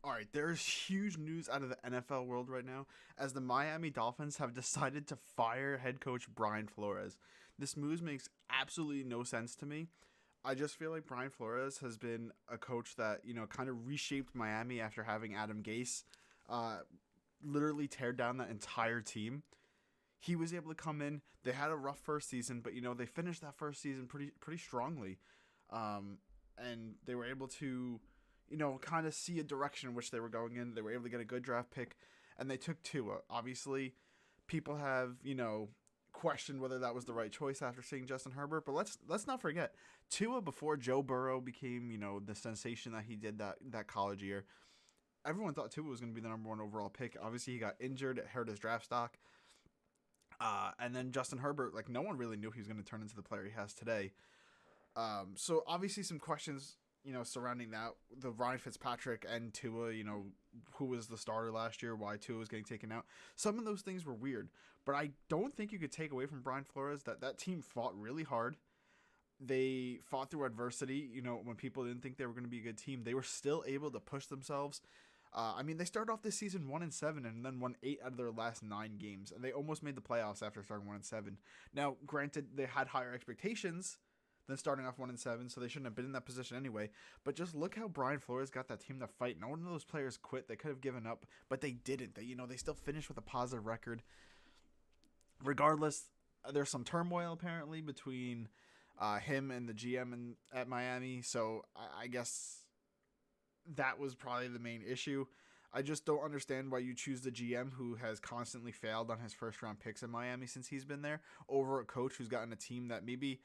All right, there's huge news out of the NFL world right now as the Miami Dolphins have decided to fire head coach Brian Flores. This move makes absolutely no sense to me. I just feel like Brian Flores has been a coach that, kind of reshaped Miami after having Adam Gase uh, literally tear down that entire team. He was able to come in. They had a rough first season, but they finished that first season pretty strongly, and they were able to, kind of see a direction in which they were going in. They were able to get a good draft pick, and they took Tua. Obviously, people have questioned whether that was the right choice after seeing Justin Herbert, but let's not forget Tua before Joe Burrow became the sensation that he did that college year. Everyone thought Tua was going to be the number one overall pick. Obviously, he got injured, it hurt his draft stock. And then Justin Herbert, like no one really knew he was going to turn into the player he has today. So obviously some questions, surrounding that. The Ryan Fitzpatrick and Tua, who was the starter last year, why Tua was getting taken out. Some of those things were weird, but I don't think you could take away from Brian Flores that team fought really hard. They fought through adversity, when people didn't think they were going to be a good team. They were still able to push themselves. They started off this season 1-7 and then won 8 out of their last 9 games, and they almost made the playoffs after starting 1-7. Now, granted, they had higher expectations than starting off 1-7, so they shouldn't have been in that position anyway. But just look how Brian Flores got that team to fight. No one of those players quit. They could have given up, but they didn't. They still finished with a positive record. Regardless, there's some turmoil apparently between him and the GM at Miami, so I guess that was probably the main issue. I just don't understand why you choose the GM who has constantly failed on his first round picks in Miami since he's been there over a coach who's gotten a team that maybe,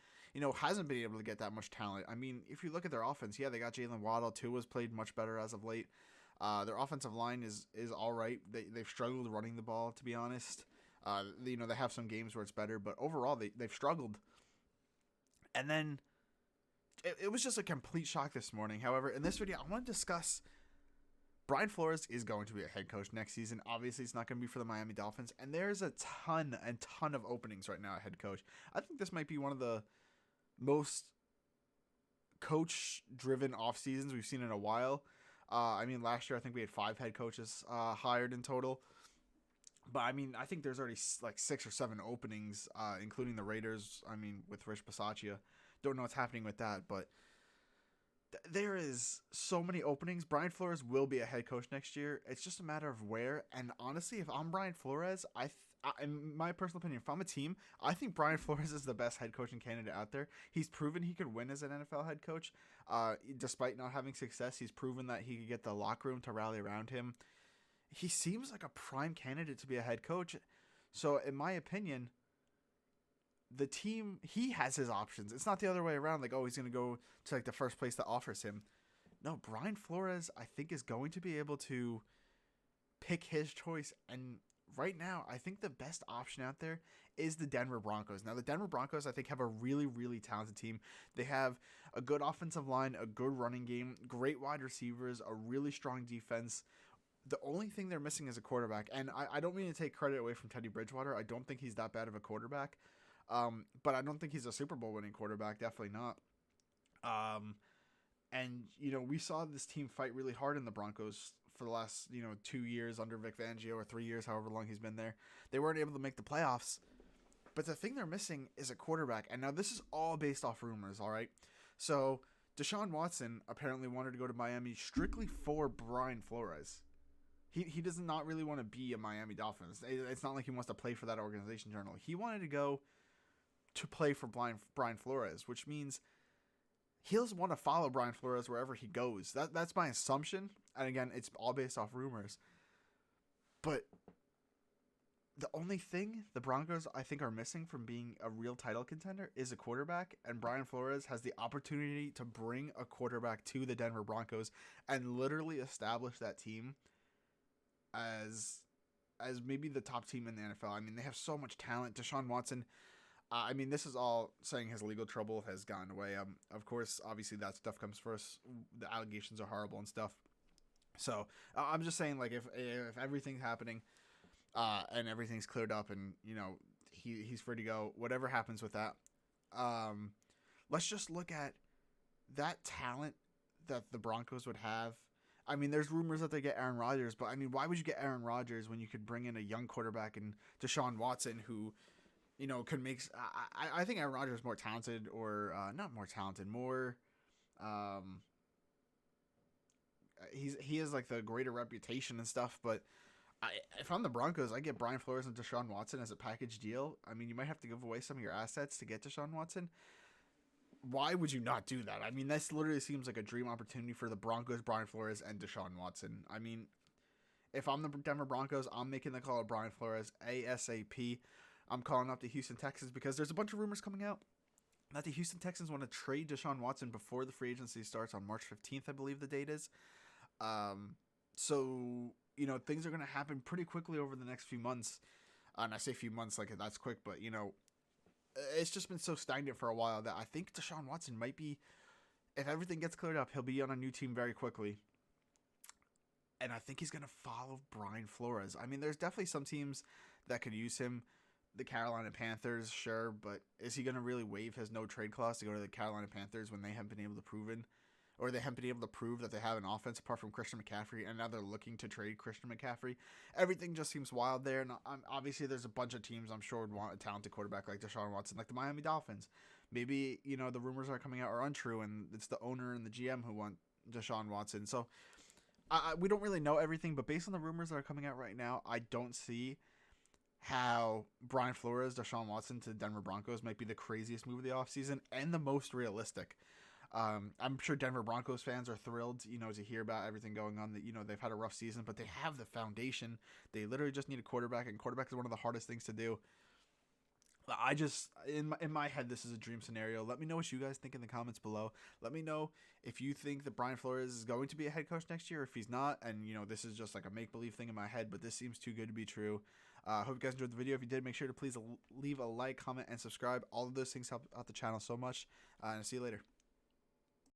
hasn't been able to get that much talent. I mean, if you look at their offense, yeah, they got Jalen Waddle. Tua's played much better as of late. Their offensive line is all right. They've struggled running the ball, to be honest. They have some games where it's better, but overall they've struggled. And then it was just a complete shock this morning. However, in this video, I want to discuss Brian Flores is going to be a head coach next season. Obviously, it's not going to be for the Miami Dolphins, and there's a ton of openings right now at head coach. I think this might be one of the most coach-driven off seasons we've seen in a while. Last year I think we had 5 head coaches hired in total. But I think there's already like 6 or 7 openings, including the Raiders. With Rich Bisaccia, don't know what's happening with that, but there is so many openings. Brian Flores will be a head coach next year. It's just a matter of where. And honestly, if I'm Brian Flores, in my personal opinion, if I'm a team, I think Brian Flores is the best head coaching candidate out there. He's proven he could win as an NFL head coach, despite not having success. He's proven that he could get the locker room to rally around him. He seems like a prime candidate to be a head coach. So, in my opinion, the team, he has his options. It's not the other way around, like, oh, he's going to go to like the first place that offers him. No, Brian Flores, I think, is going to be able to pick his choice. And right now, I think the best option out there is the Denver Broncos. Now, the Denver Broncos, I think, have a really, really talented team. They have a good offensive line, a good running game, great wide receivers, a really strong defense. The only thing they're missing is a quarterback. And I don't mean to take credit away from Teddy Bridgewater. I don't think he's that bad of a quarterback. But I don't think he's a Super Bowl winning quarterback. Definitely not. We saw this team fight really hard in the Broncos for the last, 2 years under Vic Fangio, or 3 years, however long he's been there. They weren't able to make the playoffs. But the thing they're missing is a quarterback. And now this is all based off rumors, all right? So Deshaun Watson apparently wanted to go to Miami strictly for Brian Flores. He does not really want to be a Miami Dolphins. It's not like he wants to play for that organization generally. He wanted to go to play for Brian Flores, which means he'll want to follow Brian Flores wherever he goes. That's my assumption. And again, it's all based off rumors. But the only thing the Broncos, I think, are missing from being a real title contender is a quarterback. And Brian Flores has the opportunity to bring a quarterback to the Denver Broncos and literally establish that team as maybe the top team in the NFL. They have so much talent. Deshaun Watson, this is all saying his legal trouble has gone away. Of course, obviously that stuff comes first. The allegations are horrible and stuff. So I'm just saying, like, if everything's happening and everything's cleared up and, he's free to go, whatever happens with that, let's just look at that talent that the Broncos would have. I mean, there's rumors that they get Aaron Rodgers, but I mean, why would you get Aaron Rodgers when you could bring in a young quarterback and Deshaun Watson who, could make. I think Aaron Rodgers is more talented, or not more talented, more. Um, he has like the greater reputation and stuff, but if I'm the Broncos, I get Brian Flores and Deshaun Watson as a package deal. I mean, you might have to give away some of your assets to get Deshaun Watson. Why would you not do that? I mean, this literally seems like a dream opportunity for the Broncos, Brian Flores, and Deshaun Watson. I mean, if I'm the Denver Broncos, I'm making the call of Brian Flores ASAP. I'm calling up the Houston Texans because there's a bunch of rumors coming out that the Houston Texans want to trade Deshaun Watson before the free agency starts on March 15th, I believe the date is. So, things are going to happen pretty quickly over the next few months. And I say few months like that's quick, but, it's just been so stagnant for a while that I think Deshaun Watson might be, if everything gets cleared up, he'll be on a new team very quickly. And I think he's going to follow Brian Flores. I mean, there's definitely some teams that could use him. The Carolina Panthers, sure, but is he going to really waive his no trade clause to go to the Carolina Panthers when they haven't been able to prove that they have an offense apart from Christian McCaffrey, and now they're looking to trade Christian McCaffrey? Everything just seems wild there, and obviously there's a bunch of teams I'm sure would want a talented quarterback like Deshaun Watson, like the Miami Dolphins. Maybe, the rumors that are coming out are untrue, and it's the owner and the GM who want Deshaun Watson. So we don't really know everything, but based on the rumors that are coming out right now, I don't see how Brian Flores, Deshaun Watson to the Denver Broncos might be the craziest move of the offseason and the most realistic. I'm sure Denver Broncos fans are thrilled, to hear about everything going on, that, they've had a rough season, but they have the foundation. They literally just need a quarterback, and quarterback is one of the hardest things to do. I just, in my head, this is a dream scenario. Let me know what you guys think in the comments below. Let me know if you think that Brian Flores is going to be a head coach next year, if he's not, and, this is just like a make-believe thing in my head, but this seems too good to be true. Hope you guys enjoyed the video. If you did, make sure to please leave a like, comment, and subscribe. All of those things help out the channel so much. And I'll see you later.